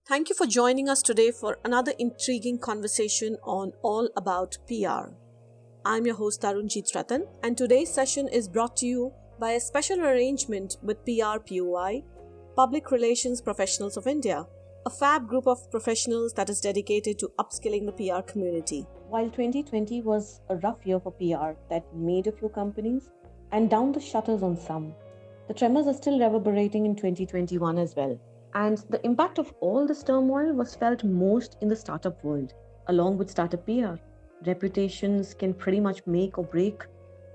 Thank you for joining us today for another intriguing conversation on all about PR. I'm your host Tarunjit Ratan, and today's session is brought to you by a special arrangement with PRPOI, Public Relations Professionals of India, a fab group of professionals that is dedicated to upskilling the PR community. While 2020 was a rough year for PR that made a few companies and downed the shutters on some, the tremors are still reverberating in 2021 as well. And the impact of all this turmoil was felt most in the startup world, along with startup PR. Reputations can pretty much make or break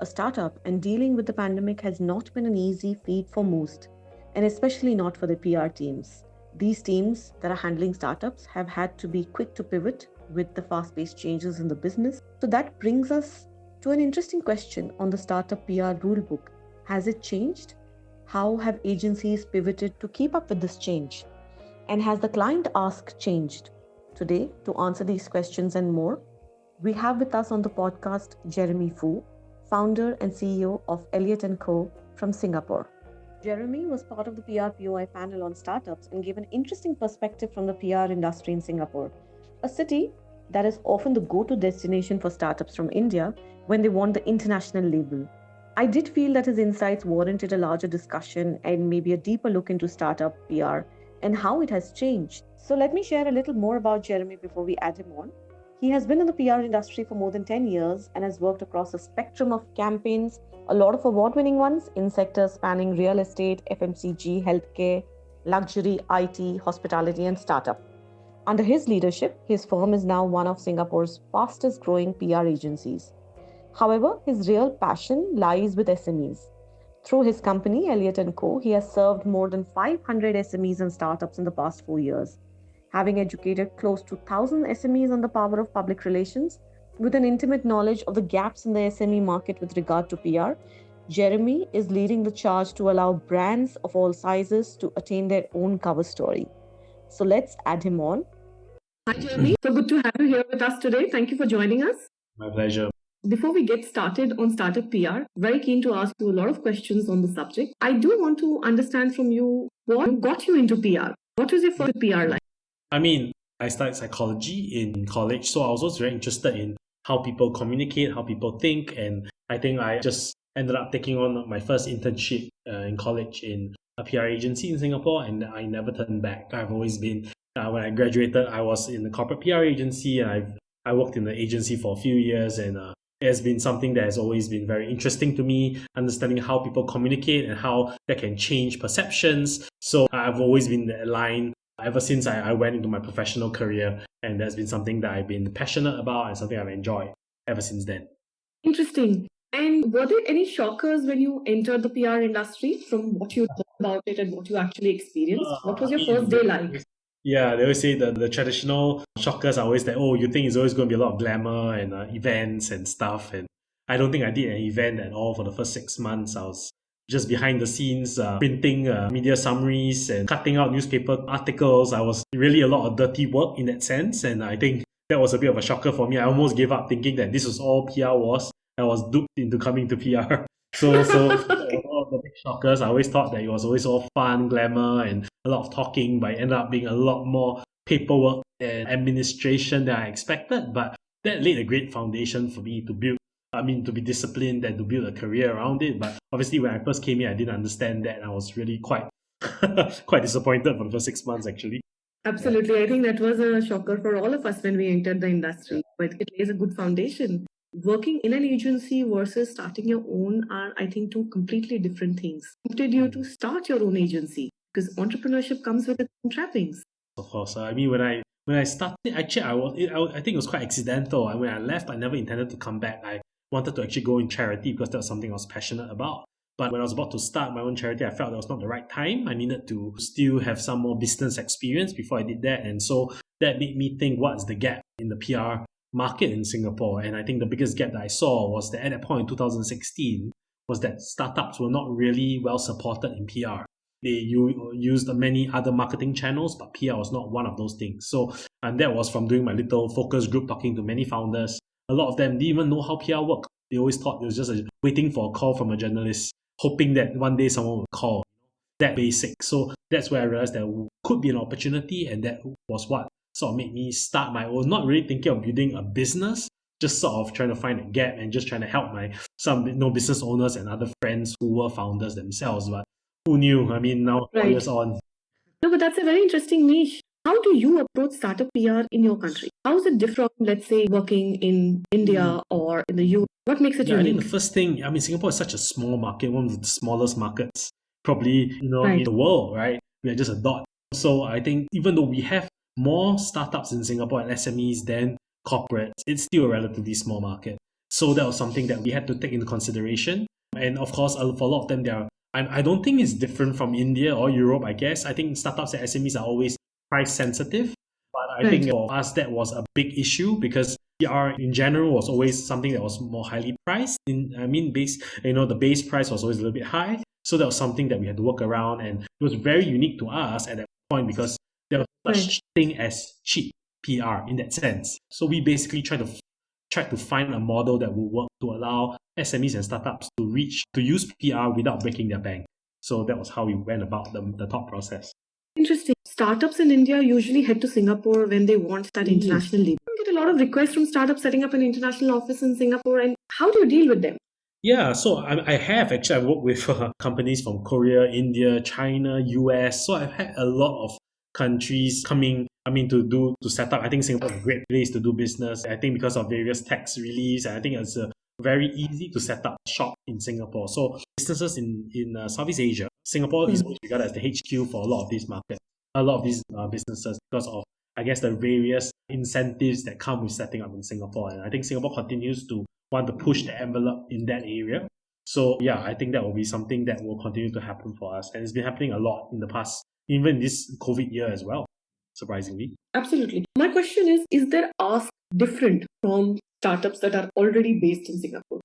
a startup, and dealing with the pandemic has not been an easy feat for most, and especially not for the PR teams. These teams that are handling startups have had to be quick to pivot with the fast-paced changes in the business. So that brings us to an interesting question on the startup PR rulebook. Has it changed? How have agencies pivoted to keep up with this change? And has the client ask changed? Today, to answer these questions and more, we have with us on the podcast Jeremy Fu, founder and CEO of Elliot Co from Singapore. Jeremy was part of the PRPOI panel on startups and gave an interesting perspective from the PR industry in Singapore, a city that is often the go-to destination for startups from India when they want the international label. I did feel that his insights warranted a larger discussion and maybe a deeper look into startup PR and how it has changed. So let me share a little more about Jeremy before we add him on. He has been in the PR industry for more than 10 years and has worked across a spectrum of campaigns, a lot of award-winning ones in sectors spanning real estate, FMCG, healthcare, luxury, IT, hospitality, and startup. Under his leadership, his firm is now one of Singapore's fastest growing PR agencies. However, his real passion lies with SMEs. Through his company, Elliot Co, he has served more than 500 SMEs and startups in the past 4 years, having educated close to 1,000 SMEs on the power of public relations. With an intimate knowledge of the gaps in the SME market with regard to PR, Jeremy is leading the charge to allow brands of all sizes to attain their own cover story. So let's add him on. Hi, Jeremy. So good to have you here with us today. Thank you for joining us. My pleasure. Before we get started on startup PR, very keen to ask you a lot of questions on the subject. I do want to understand from you what got you into PR. What was your first PR like? I studied psychology in college, so I was also very interested in how people communicate, how people think, and I think I just ended up taking on my first internship in college in a PR agency in Singapore, and I never turned back. I've always been, when I graduated, I was in the corporate PR agency, and I worked in the agency for a few years, and it has been something that has always been very interesting to me, understanding how people communicate and how that can change perceptions. So I've always been aligned ever since I went into my professional career, and that's been something that I've been passionate about and something I've enjoyed ever since then. Interesting. And were there any shockers when you entered the PR industry from what you learned about it and what you actually experienced? What was your first day like? Yeah, they always say the traditional shockers are always that, oh, you think it's always going to be a lot of glamour and events and stuff. And I don't think I did an event at all for the first 6 months. I was just behind the scenes, printing media summaries and cutting out newspaper articles. I was really a lot of dirty work in that sense. And I think that was a bit of a shocker for me. I almost gave up thinking that this was all PR was. I was duped into coming to PR. So one of the big shockers, I always thought that it was always all fun, glamour, and a lot of talking, but it ended up being a lot more paperwork and administration than I expected. But that laid a great foundation for me to to be disciplined and to build a career around it. But obviously, when I first came here, I didn't understand that, and I was really quite disappointed for the first 6 months, actually. Absolutely. I think that was a shocker for all of us when we entered the industry, but it lays a good foundation. Working in an agency versus starting your own are, I think, two completely different things. What did you to start your own agency? Because entrepreneurship comes with its own trappings. Of course. When I started, actually, I think it was quite accidental. And when I left, I never intended to come back. I wanted to actually go in charity because that was something I was passionate about. But when I was about to start my own charity, I felt that was not the right time. I needed to still have some more business experience before I did that. And so that made me think, what's the gap in the PR market in Singapore? And I think the biggest gap that I saw was that at that point in 2016 was that startups were not really well supported in PR. They used many other marketing channels, but PR was not one of those things. So, and that was from doing my little focus group, talking to many founders. A lot of them didn't even know how PR worked. They always thought it was just waiting for a call from a journalist, hoping that one day someone would call. That basic. So that's where I realized that could be an opportunity, and that was what sort of made me start my own, not really thinking of building a business, just sort of trying to find a gap and just trying to help some business owners and other friends who were founders themselves. But who knew? I mean, now 4 years on. No, but that's a very interesting niche. How do you approach startup PR in your country? How is it different from, let's say, working in India or in the US? What makes it I unique? think the first thing, Singapore is such a small market, one of the smallest markets probably, Right. in the world, right? We are just a dot. So I think even though we have more startups in Singapore and SMEs than corporates, it's still a relatively small market. So that was something that we had to take into consideration. And of course, for a lot of them, I don't think it's different from India or Europe, I guess. I think startups and SMEs are always price sensitive. But I think for us, that was a big issue because PR in general was always something that was more highly priced. The base price was always a little bit high. So that was something that we had to work around, and it was very unique to us at that point because there was such thing as cheap PR in that sense. So we basically tried to find a model that will work to allow SMEs and startups to use PR without breaking their bank. So that was how we went about the thought process. Interesting. Startups in India usually head to Singapore when they want that international lead. You get a lot of requests from startups setting up an international office in Singapore, and how do you deal with them? Yeah, so I've worked with companies from Korea, India, China, US. So I've had a lot of countries coming, to set up. I think Singapore is a great place to do business. I think because of various tax reliefs, I think it's very easy to set up shop in Singapore. So businesses in Southeast Asia, Singapore is always regarded as the HQ for a lot of these markets, a lot of these businesses because of, I guess, the various incentives that come with setting up in Singapore. And I think Singapore continues to want to push the envelope in that area. So yeah, I think that will be something that will continue to happen for us. And it's been happening a lot in the past, even this COVID year as well, surprisingly. Absolutely. My question is there ask different from startups that are already based in Singapore?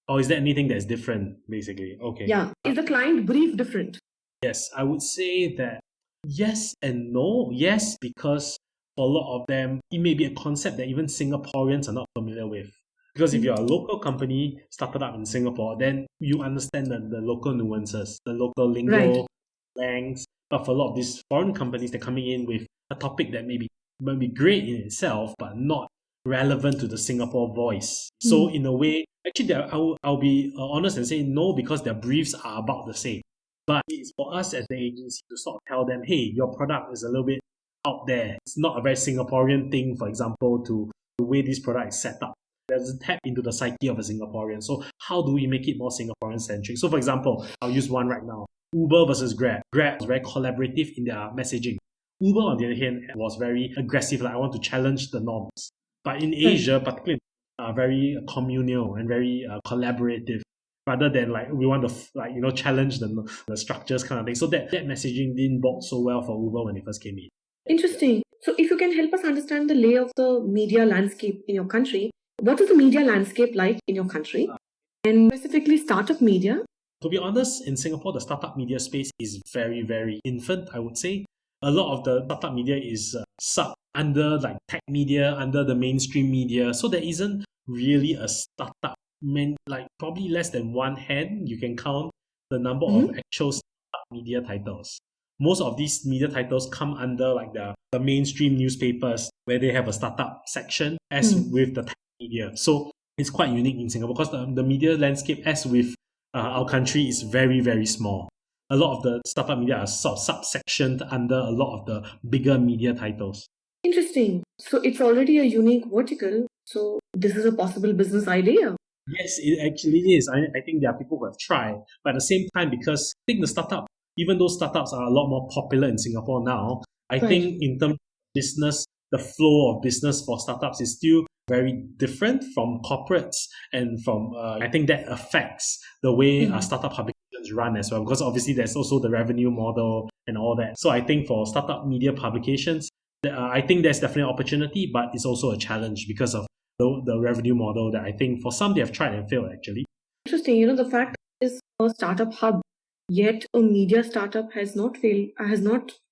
Or is there anything that's different, basically? Okay. Yeah. Is the client brief different? Yes, I would say that yes and no. Yes, because for a lot of them, it may be a concept that even Singaporeans are not familiar with. Because if you're a local company started up in Singapore, then you understand the local nuances, the local lingo, slangs. But for a lot of these foreign companies, they're coming in with a topic that might be great in itself, but not relevant to the Singapore voice. So in a way, actually, I'll be honest and say no, because their briefs are about the same. But it's for us as the agency to sort of tell them, hey, your product is a little bit out there. It's not a very Singaporean thing, for example, to the way this product is set up. It doesn't tap into the psyche of a Singaporean. So how do we make it more Singaporean centric? So for example, I'll use one right now. Uber versus Grab. Grab was very collaborative in their messaging. Uber, on the other hand, was very aggressive. Like, I want to challenge the norms. But in Asia, particularly, very communal and very collaborative, rather than like we want to challenge the structures kind of thing. So that messaging didn't work so well for Uber when it first came in. Interesting. So if you can help us understand the lay of the media landscape in your country, what is the media landscape like in your country, and specifically startup media? To be honest, in Singapore, the startup media space is very, very infant, I would say. A lot of the startup media is under like tech media, under the mainstream media. So there isn't really a startup, like probably less than one hand you can count the number of actual startup media titles. Most of these media titles come under like the mainstream newspapers where they have a startup section as with the tech media. So it's quite unique in Singapore because the media landscape as with our country is very, very small. A lot of the startup media are sort of subsectioned under a lot of the bigger media titles. Interesting. So it's already a unique vertical. So this is a possible business idea. Yes, it actually is. I think there are people who have tried. But at the same time, because I think even though startups are a lot more popular in Singapore now, I think in terms of business, the flow of business for startups is still very different from corporates and from, I think that affects the way startup publications run as well, because obviously there's also the revenue model and all that. So I think for startup media publications, I think there's definitely an opportunity, but it's also a challenge because of the revenue model that I think for some they have tried and failed actually. Interesting. The fact is a startup hub, yet a media startup has not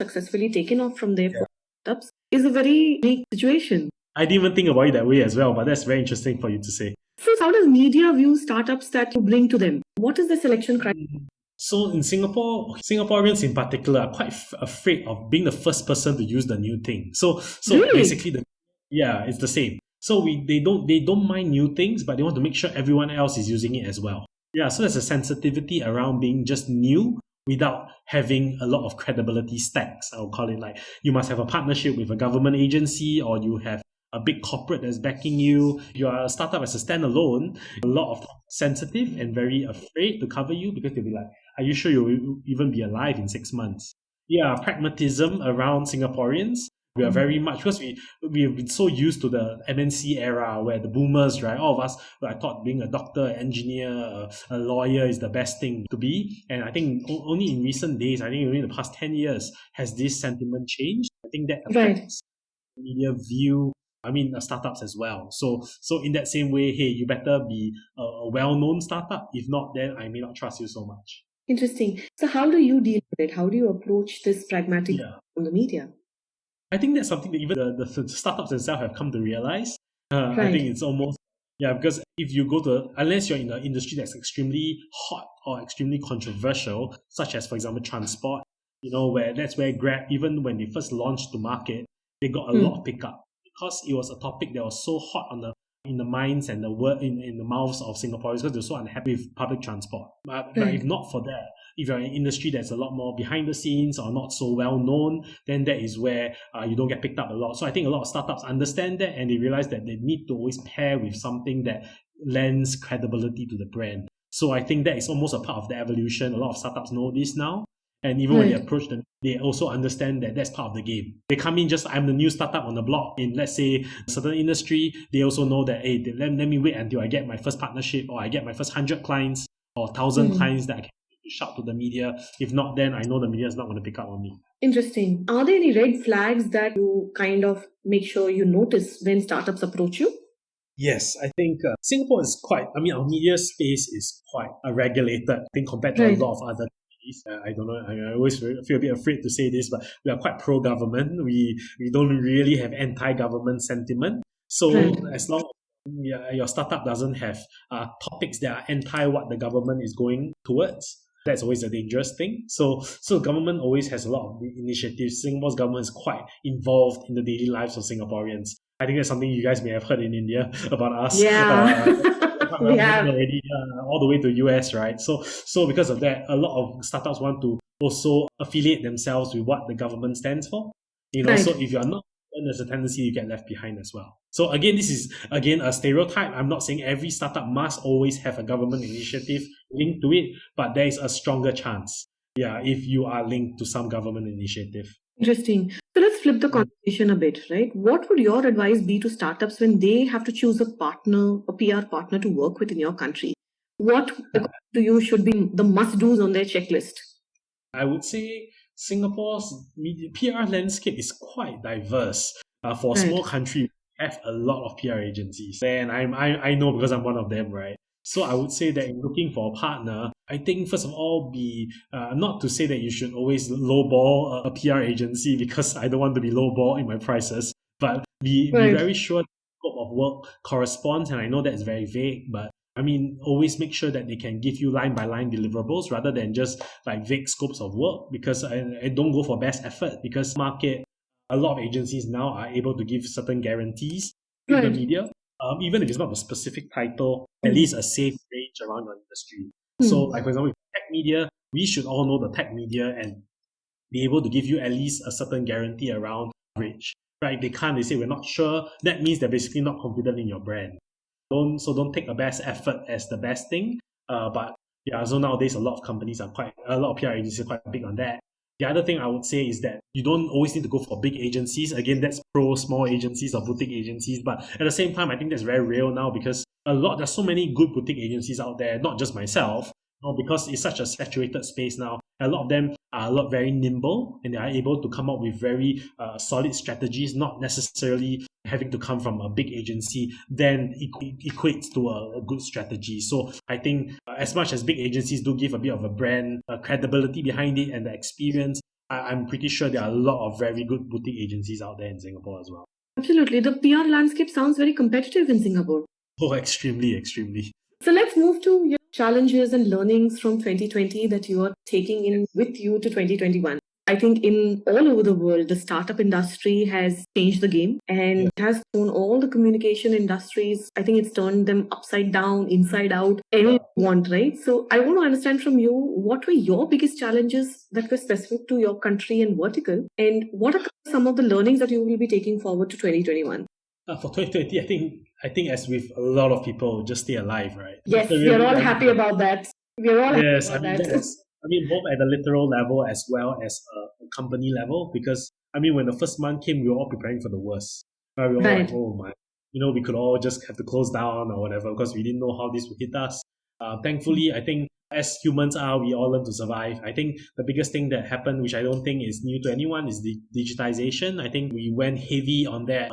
successfully taken off from there for startups is a very unique situation. I didn't even think about it that way as well, but that's very interesting for you to say. So how does media view startups that you bring to them? What is the selection criteria? So in Singapore, Singaporeans in particular are quite afraid of being the first person to use the new thing. So Really? basically, it's the same. So they don't mind new things, but they want to make sure everyone else is using it as well. Yeah, so there's a sensitivity around being just new without having a lot of credibility stacks. I'll call it like you must have a partnership with a government agency or you have a big corporate that's backing you. You are a startup as a standalone, a lot of sensitive and very afraid to cover you because they'll be like, are you sure you'll even be alive in 6 months? Yeah, pragmatism around Singaporeans. We are very much because we've been so used to the MNC era where the boomers, right? All of us, I thought being a doctor, engineer, a lawyer is the best thing to be. And I think only in recent days, I think only in the past 10 years, has this sentiment changed. I think that Right. affects media view. Startups as well. So in that same way, hey, you better be a well-known startup. If not, then I may not trust you so much. Interesting. So how do you deal with it? How do you approach this pragmatic Yeah. from the media? I think that's something that even the startups themselves have come to realize. I Right. think it's almost, because if you go to, unless you're in an industry that's extremely hot or extremely controversial, such as, for example, transport, that's where Grab, even when they first launched to market, they got a lot of pickup because it was a topic that was so hot in the minds and the word in the mouths of Singaporeans because they're so unhappy with public transport. But if not for that, if you're in an industry that's a lot more behind the scenes or not so well known, then that is where you don't get picked up a lot. So I think a lot of startups understand that and they realize that they need to always pair with something that lends credibility to the brand. So I think that is almost a part of the evolution. A lot of startups know this now. And even when they approach them, they also understand that that's part of the game. They come in just, I'm the new startup on the block in, let's say, a certain industry. They also know that, hey, let me wait until I get my first partnership or I get my first 100 clients or 1,000 clients that I can shout to the media. If not, then I know the media is not going to pick up on me. Interesting. Are there any red flags that you kind of make sure you notice when startups approach you? Yes, I think Singapore is our media space is quite regulated, I think, compared to a lot of other countries. I don't know, I always feel a bit afraid to say this, but we are quite pro-government. We don't really have anti-government sentiment. So as long as your startup doesn't have topics that are anti what the government is going towards, that's always a dangerous thing. So government always has a lot of initiatives. Singapore's government is quite involved in the daily lives of Singaporeans. I think that's something you guys may have heard in India about us. Yeah. We have. Already, all the way to US, right? So because of that, a lot of startups want to also affiliate themselves with what the government stands for. So if you're not, then there's a tendency you get left behind as well. So again, this is a stereotype. I'm not saying every startup must always have a government initiative linked to it, but there is a stronger chance, if you are linked to some government initiative. Interesting. So let's flip the conversation a bit, right? What would your advice be to startups when they have to choose a partner, a PR partner to work with in your country? What to you should be the must-dos on their checklist? I would say Singapore's PR landscape is quite diverse. For a small country, we have a lot of PR agencies, and I know because I'm one of them, right? So I would say that in looking for a partner, I think first of all, be not to say that you should always lowball a PR agency because I don't want to be lowball in my prices, but be very sure the scope of work corresponds. And I know that's very vague, but always make sure that they can give you line by line deliverables rather than just like vague scopes of work. Because I don't go for best effort because market, a lot of agencies now are able to give certain guarantees to the media. Even if it's not a specific title, at least a safe range around your industry. So, like for example, tech media, we should all know the tech media and be able to give you at least a certain guarantee around coverage. Right? They say we're not sure. That means they're basically not confident in your brand. Don't take a best effort as the best thing. So nowadays a lot of PR agencies are quite big on that. The other thing I would say is that you don't always need to go for big agencies. Again, that's pro small agencies or boutique agencies. But at the same time, I think that's very real now because there's so many good boutique agencies out there, not just myself, because it's such a saturated space now. A lot of them are very nimble and they are able to come up with very solid strategies, not necessarily having to come from a big agency, then equates to a good strategy. So I think as much as big agencies do give a bit of a brand credibility behind it and the experience, I'm pretty sure there are a lot of very good boutique agencies out there in Singapore as well. Absolutely. The PR landscape sounds very competitive in Singapore. Oh, extremely, extremely. So let's move to challenges and learnings from 2020 that you are taking in with you to 2021? I think in all over the world, the startup industry has changed the game and has thrown all the communication industries. I think it's turned them upside down, inside out, any you want, right? So I want to understand from you, what were your biggest challenges that were specific to your country and vertical? And what are some of the learnings that you will be taking forward to 2021? For 2020, I think as with a lot of people, just stay alive, right? Yes, So we are all really, happy about that. We are all yes, happy I mean about that. that's both at the literal level as well as a company level, because when the first month came, we were all preparing for the worst. Right? We were all like, Right. oh my, we could all just have to close down or whatever because we didn't know how this would hit us. Thankfully, I think as humans are, we all learn to survive. I think the biggest thing that happened, which I don't think is new to anyone, is the digitization. I think we went heavy on that.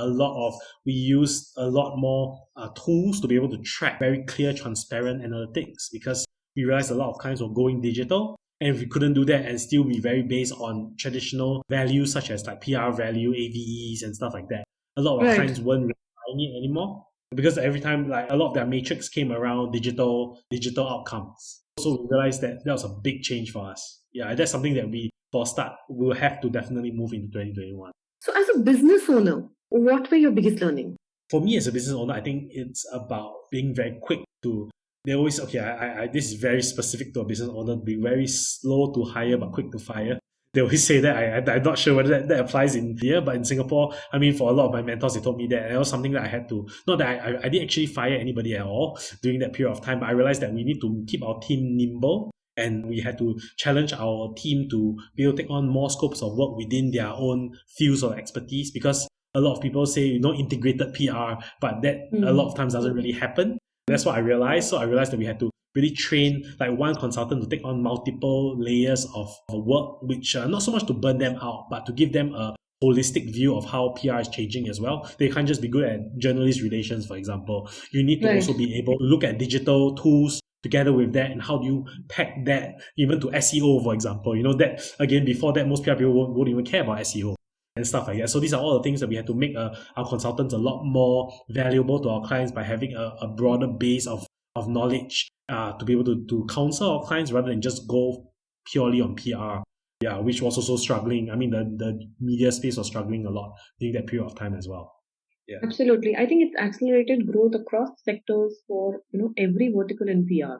We used a lot more tools to be able to track very clear, transparent analytics, because we realized a lot of clients were going digital. And if we couldn't do that and still be very based on traditional values such as like PR value, AVEs and stuff like that, a lot of our clients weren't really buying it anymore, because every time like a lot of their matrix came around digital outcomes. So we realized that was a big change for us. Yeah, that's something that for a start, we'll have to definitely move into 2021. So as a business owner, what were your biggest learning? For me as a business owner, I think it's about being very quick to. They always this is very specific to a business owner. Be very slow to hire but quick to fire. They always say that. I'm not sure whether that applies in here, but in Singapore, for a lot of my mentors, they told me that. And it was something that I had to. Not that I didn't actually fire anybody at all during that period of time, but I realized that we need to keep our team nimble. And we had to challenge our team to be able to take on more scopes of work within their own fields of expertise, because a lot of people say, integrated PR, but that a lot of times doesn't really happen. That's what I realized. So I realized that we had to really train like one consultant to take on multiple layers of work, which not so much to burn them out, but to give them a holistic view of how PR is changing as well. They can't just be good at journalist relations, for example. You need to also be able to look at digital tools together with that, and how do you pack that even to SEO, for example. That again, before that, most PR people won't even care about SEO and stuff like that. So these are all the things that we had to make our consultants a lot more valuable to our clients by having a broader base of knowledge to be able to counsel our clients rather than just go purely on PR. Yeah, which was also struggling. The media space was struggling a lot during that period of time as well. Yeah. Absolutely. I think it's accelerated growth across sectors for every vertical in PR.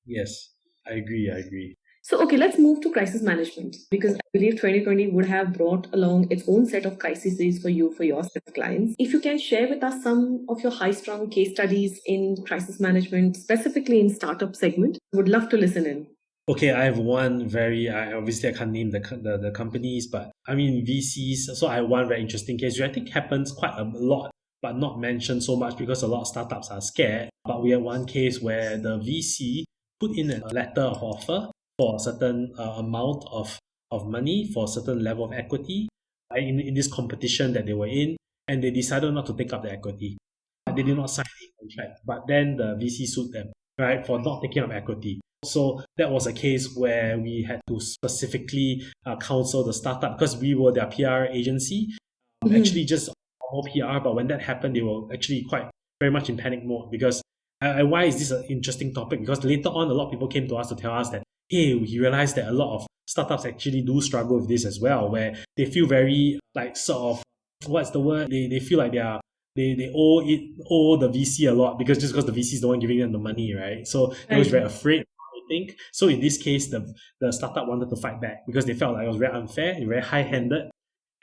Yes, I agree. So, okay, let's move to crisis management, because I believe 2020 would have brought along its own set of crises for you, for your clients. If you can share with us some of your high-strung case studies in crisis management, specifically in startup segment, would love to listen in. Okay, I have one obviously I can't name the companies, but VCs. So I have one very interesting case which I think happens quite a lot, but not mentioned so much because a lot of startups are scared. But we had one case where the VC put in a letter of offer for a certain amount of money, for a certain level of equity in this competition that they were in, and they decided not to take up the equity. They did not sign a contract, but then the VC sued them, right, for not taking up equity. So that was a case where we had to specifically counsel the startup, because we were their PR agency, actually just more PR. But when that happened, they were actually quite very much in panic mode, because why is this an interesting topic? Because later on, a lot of people came to us to tell us that, hey, we realized that a lot of startups actually do struggle with this as well, where they feel very like sort of, what's the word? They feel like they owe the VC a lot, because the VC is the one giving them the money, right? So they was very afraid. I think so. In this case, the startup wanted to fight back because they felt like it was very unfair, very high-handed.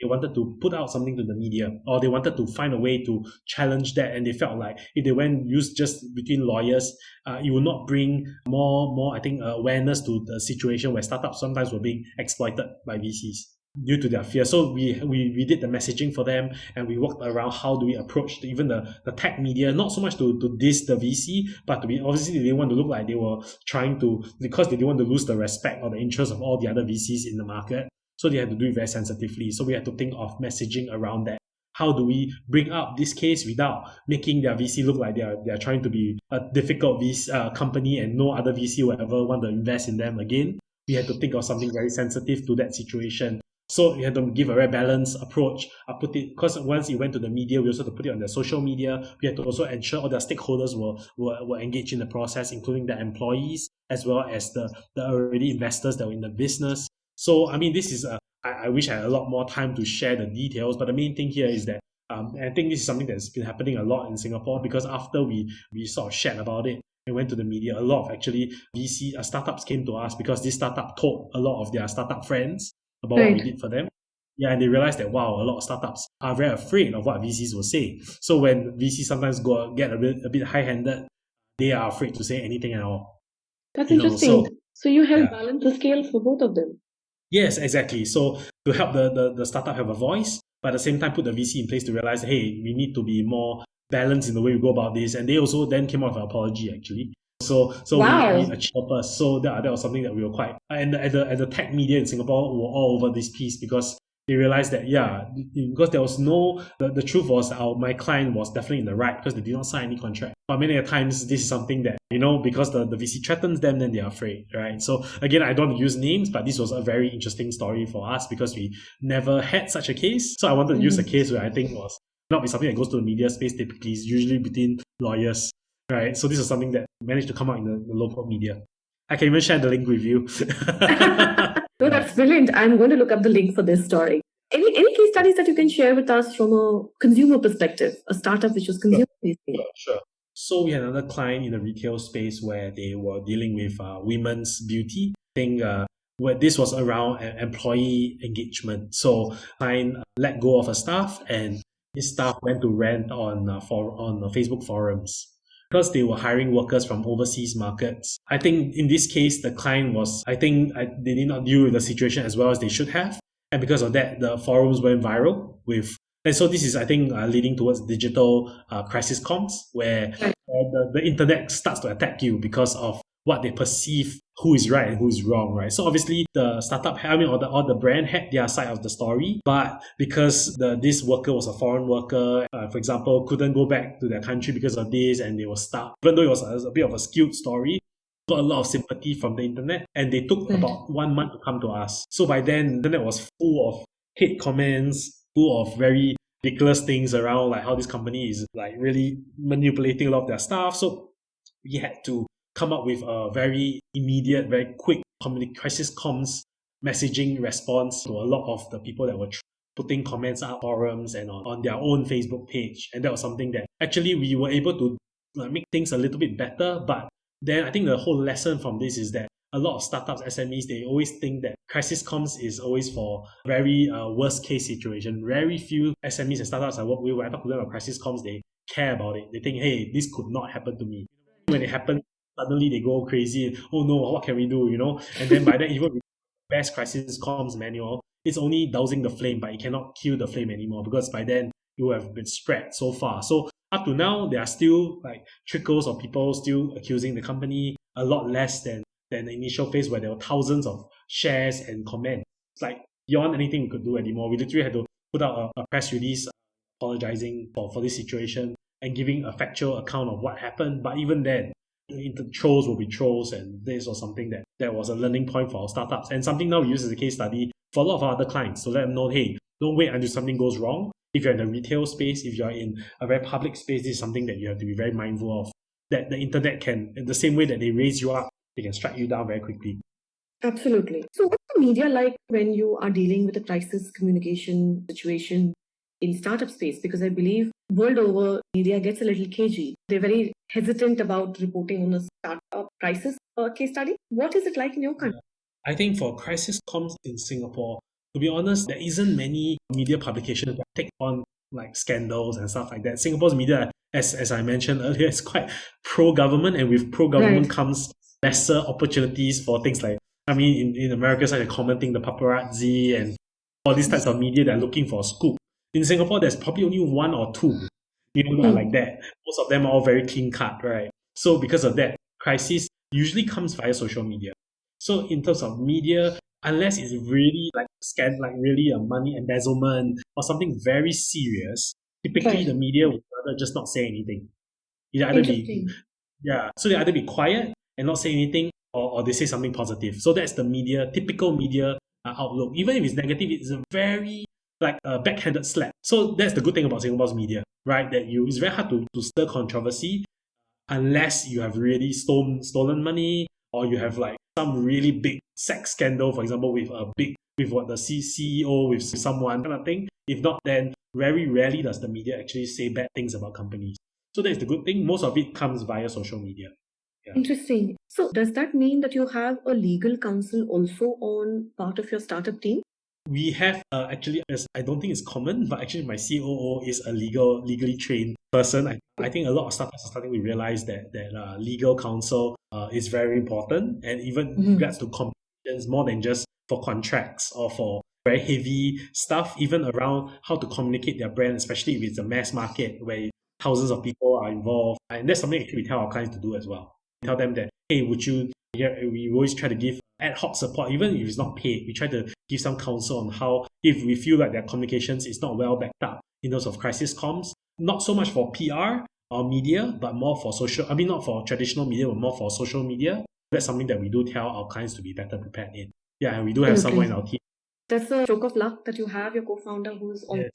They wanted to put out something to the media, or they wanted to find a way to challenge that, and they felt like if they went use just between lawyers, it would not bring more I think awareness to the situation where startups sometimes were being exploited by VCs due to their fear. So we did the messaging for them, and we worked around how do we approach even the tech media, not so much to diss the VC, but to be, obviously they didn't want to look like they were trying to, because they didn't want to lose the respect or the interest of all the other VCs in the market. So they had to do it very sensitively. So we had to think of messaging around that. How do we bring up this case without making their VC look like they're trying to be a difficult VC company, and no other VC will ever want to invest in them again? We had to think of something very sensitive to that situation. So you had to give a very balanced approach. I put it because once it went to the media, we also had to put it on the social media. We had to also ensure all the stakeholders were engaged in the process, including the employees as well as the already investors that were in the business. So I mean, this is I wish I had a lot more time to share the details, but the main thing here is that I think this is something that's been happening a lot in Singapore because after we sort of shared about it and went to the media, a lot of actually VC startups came to us because this startup told a lot of their startup friends about what we did for them. Yeah, and they realized that, wow, a lot of startups are very afraid of what VCs will say. So when VCs sometimes get a bit high-handed, they are afraid to say anything at all. That's interesting. So you help yeah. balance the scales for both of them. Yes, exactly. So to help the startup have a voice, but at the same time put the VC in place to realize, hey, we need to be more balanced in the way we go about this. And they also then came out with an apology, actually. So Wow. we achieved us. So that was something that we were quite, and the tech media in Singapore were all over this piece because they realized that, because there was the truth was my client was definitely in the right because they did not sign any contract. But many times this is something that, because the VC threatens them, then they're afraid, right? So again, I don't want to use names, but this was a very interesting story for us because we never had such a case. So I wanted to use a case where I think was not be something that goes to the media space typically. It's usually between lawyers, right? So this is something that managed to come out in the local media. I can even share the link with you. No, that's brilliant. I'm going to look up the link for this story. Any case studies that you can share with us from a consumer perspective, a startup which was consumer facing? Sure. So we had another client in the retail space where they were dealing with women's beauty. I think where this was around employee engagement. So client let go of a staff and his staff went to rent on Facebook forums because they were hiring workers from overseas markets. I think in this case, the client they did not deal with the situation as well as they should have. And because of that, the forums went viral and so this is, I think, leading towards digital crisis comms, where the internet starts to attack you because of what they perceive who is right and who is wrong, right? So obviously the startup, or the brand had their side of the story, but because this worker was a foreign worker, for example, couldn't go back to their country because of this, and they were stuck. Even though it was a bit of a skewed story, got a lot of sympathy from the internet, and they took about 1 month to come to us. So by then, the internet was full of hate comments, full of very ridiculous things around like how this company is like really manipulating a lot of their staff. So we had to come up with a very immediate, very quick crisis comms messaging response to a lot of the people that were putting comments up forums and on their own Facebook page. And that was something that actually we were able to make things a little bit better. But then I think the whole lesson from this is that a lot of startups, SMEs, they always think that crisis comms is always for very worst case situation. Very few SMEs and startups I work with, when I talk to them about crisis comms, they care about it. They think, hey, this could not happen to me. When it happens, suddenly they go crazy. And, oh no, what can we do? And then by then, even with the best crisis comms manual, it's only dousing the flame, but it cannot kill the flame anymore because by then you have been spread so far. So up to now, there are still like trickles of people still accusing the company, a lot less than the initial phase where there were thousands of shares and comments. It's like beyond anything we could do anymore. We literally had to put out a press release apologizing for this situation and giving a factual account of what happened. But even then, the trolls will be trolls, and this was something that was a learning point for our startups and something now we use as a case study for a lot of our other clients to let them know, hey, don't wait until something goes wrong. If you're in the retail space, if you're in a very public space, this is something that you have to be very mindful of. That the internet can, in the same way that they raise you up, they can strike you down very quickly. Absolutely. So what's the media like when you are dealing with a crisis communication situation in startup space? Because I believe world over, media gets a little cagey. They're very hesitant about reporting on a startup crisis case study. What is it like in your country? I think for crisis comms in Singapore, to be honest, there isn't many media publications that take on like scandals and stuff like that. Singapore's media, as I mentioned earlier, is quite pro-government, and with pro-government comes lesser opportunities for things like, in America, it's like commenting the paparazzi and all these types of media that are looking for a scoop. In Singapore, there's probably only one or two, that are like that. Most of them are all very clean cut, right? So because of that, crisis usually comes via social media. So in terms of media, unless it's really like really a money embezzlement or something very serious, typically the media would rather just not say anything. So they either be quiet and not say anything, or they say something positive. So that's the typical media outlook. Even if it's negative, it's a very like a backhanded slap. So that's the good thing about Singapore's media, right? That it's very hard to stir controversy unless you have really stolen money, or you have like some really big sex scandal, for example, with what the CEO with someone kind of thing. If not, then very rarely does the media actually say bad things about companies. So that's the good thing. Most of it comes via social media. Yeah. Interesting. So does that mean that you have a legal counsel also on part of your startup team? We have actually, as I don't think it's common, but actually my COO is a legally trained person. I think a lot of startups are starting to realize that legal counsel is very important, and even regards to communications more than just for contracts or for very heavy stuff, even around how to communicate their brand, especially if it's a mass market where thousands of people are involved. And that's something actually we tell our clients to do as well. We tell them that, hey, would you, we always try to give ad hoc support, even if it's not paid. We try to give some counsel on how, if we feel like their communications is not well backed up in terms of crisis comms, not so much for PR or media, but more for not for traditional media, but more for social media. That's something that we do tell our clients to be better prepared in. Yeah, and we do have someone in our team. That's a stroke of luck that you have your co-founder who's already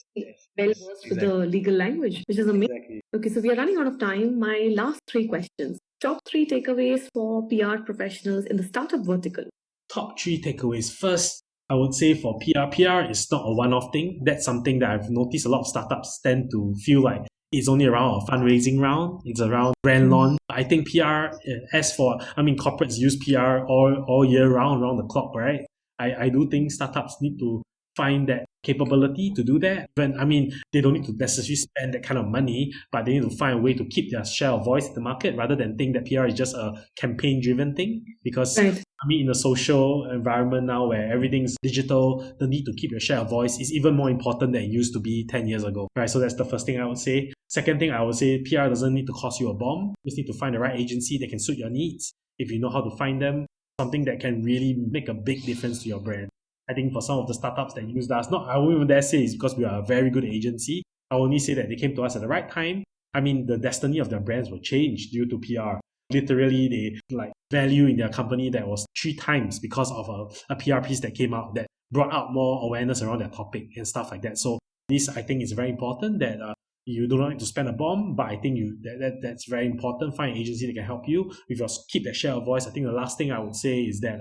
well versed with the legal language, which is amazing. Exactly. Okay, so we are running out of time. My last 3 questions. Top 3 takeaways for PR professionals in the startup vertical. Top 3 takeaways. First, I would say for PR is not a one-off thing. That's something that I've noticed a lot of startups tend to feel like it's only around a fundraising round. It's around brand launch. I think PR, corporates use PR all year round, around the clock, right? I do think startups need to find that capability to do that. They don't need to necessarily spend that kind of money, but they need to find a way to keep their share of voice in the market rather than think that PR is just a campaign-driven thing. Because in a social environment now where everything's digital, the need to keep your share of voice is even more important than it used to be 10 years ago. Right? So that's the first thing I would say. Second thing I would say, PR doesn't need to cost you a bomb. You just need to find the right agency that can suit your needs. If you know how to find them, something that can really make a big difference to your brand. I think for some of the startups that use us, I won't even dare say it's because we are a very good agency. I only say that they came to us at the right time. The destiny of their brands will change due to PR. Literally, they value in their company that was 3 times because of a PR piece that came out that brought out more awareness around their topic and stuff like that. So this, I think, is very important that you do not need to spend a bomb, but I think that's very important. Find an agency that can help you with your keep that share of voice. I think the last thing I would say is that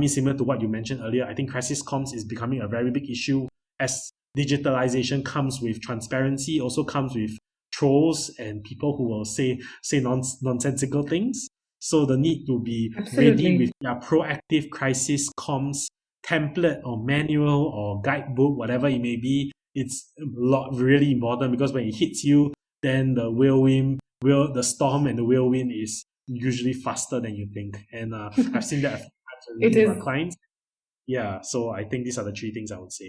similar to what you mentioned earlier, I think crisis comms is becoming a very big issue as digitalization comes with transparency, also comes with trolls and people who will say nonsensical things. So the need to be ready with their proactive crisis comms template or manual or guidebook, whatever it may be, it's really important, because when it hits you, then the storm and the whirlwind is usually faster than you think. And I've seen that with our clients. Yeah, so I think these are the 3 things I would say.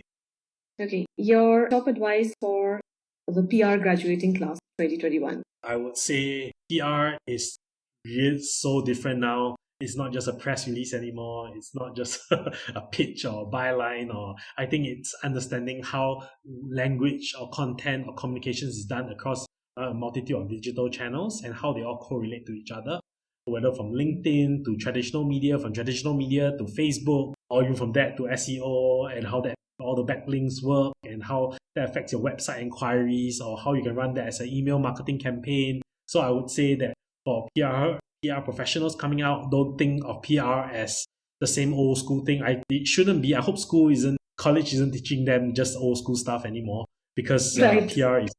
Okay, your top advice for the PR graduating class 2021? I would say PR is really so different now. It's not just a press release anymore. It's not just a pitch or a byline. Or I think it's understanding how language or content or communications is done across a multitude of digital channels and how they all correlate to each other. Whether from LinkedIn to traditional media, from traditional media to Facebook, or even from that to SEO, and how that all the backlinks work and how that affects your website inquiries, or how you can run that as an email marketing campaign. So I would say that for PR professionals coming out, don't think of PR as the same old school thing. It shouldn't be. I hope college isn't teaching them just old school stuff anymore, because PR is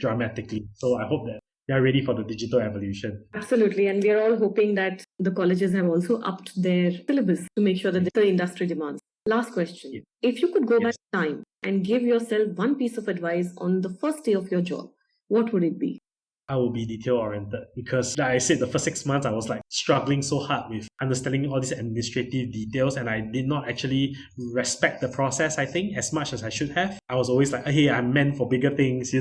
dramatically. So I hope that they are ready for the digital evolution. Absolutely. And we are all hoping that the colleges have also upped their syllabus to make sure that the industry demands. Last question. Yeah. If you could go back in time and give yourself one piece of advice on the first day of your job, what would it be? I will be detail-oriented, because like I said, the first 6 months I was struggling so hard with understanding all these administrative details, and I did not actually respect the process, I think, as much as I should have. I was always like, hey, I'm meant for bigger things,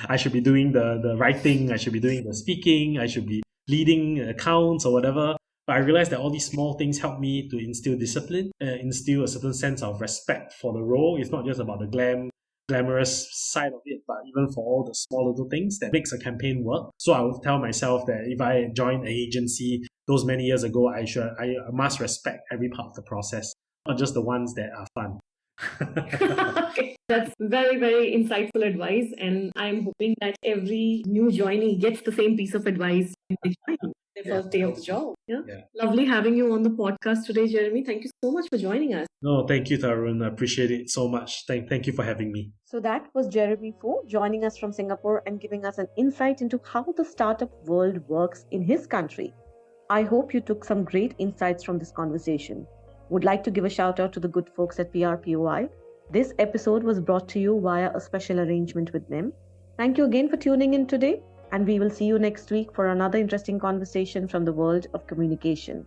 I should be doing the writing, I should be doing the speaking, I should be leading accounts or whatever. But I realized that all these small things help me to instill discipline, instill a certain sense of respect for the role. It's not just about the glamorous side of it, but even for all the small little things that makes a campaign work. So I would tell myself that if I joined an agency those many years ago, I must respect every part of the process. not just the ones that are fun. Okay. That's very, very insightful advice. And I'm hoping that every new joinee gets the same piece of advice when they join their first day of the job. Yeah? Lovely having you on the podcast today, Jeremy. Thank you so much for joining us. No, thank you, Tarun. I appreciate it so much. Thank you for having me. So that was Jeremy Fu joining us from Singapore and giving us an insight into how the startup world works in his country. I hope you took some great insights from this conversation. Would like to give a shout out to the good folks at PRPOI. This episode was brought to you via a special arrangement with them. Thank you again for tuning in today, and we will see you next week for another interesting conversation from the world of communication.